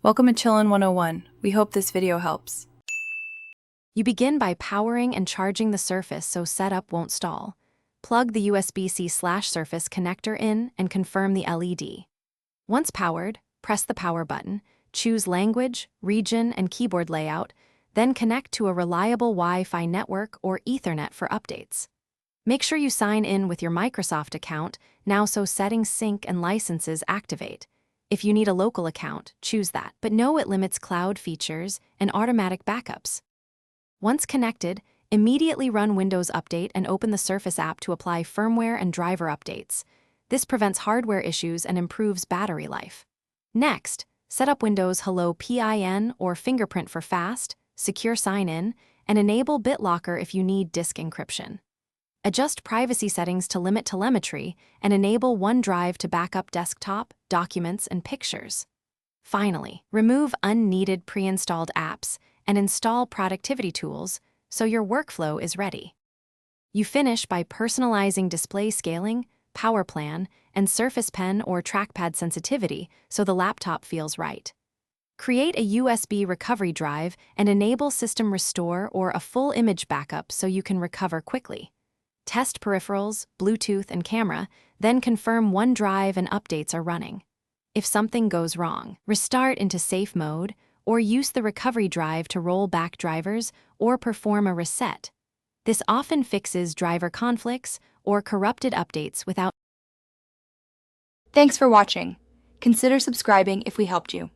Welcome to Chillin' 101. We hope this video helps. You begin by powering and charging the Surface so setup won't stall. Plug the USB-C/Surface connector in and confirm the LED. Once powered, press the power button, choose language, region, and keyboard layout, then connect to a reliable Wi-Fi network or Ethernet for updates. Make sure you sign in with your Microsoft account now so settings sync and licenses activate. If you need a local account, choose that, but know it limits cloud features and automatic backups. Once connected, immediately run Windows Update and open the Surface app to apply firmware and driver updates. This prevents hardware issues and improves battery life. Next, set up Windows Hello PIN or fingerprint for fast, secure sign-in, and enable BitLocker if you need disk encryption. Adjust privacy settings to limit telemetry and enable OneDrive to back up desktop, documents, and pictures. Finally, remove unneeded pre-installed apps and install productivity tools so your workflow is ready. You finish by personalizing display scaling, power plan, and Surface Pen or trackpad sensitivity so the laptop feels right. Create a USB recovery drive and enable System Restore or a full image backup so you can recover quickly. Test peripherals, Bluetooth, and camera, then confirm OneDrive and updates are running. If something goes wrong, restart into safe mode or use the recovery drive to roll back drivers or perform a reset. This often fixes driver conflicts or corrupted updates without. Thanks for watching. Consider subscribing if we helped you.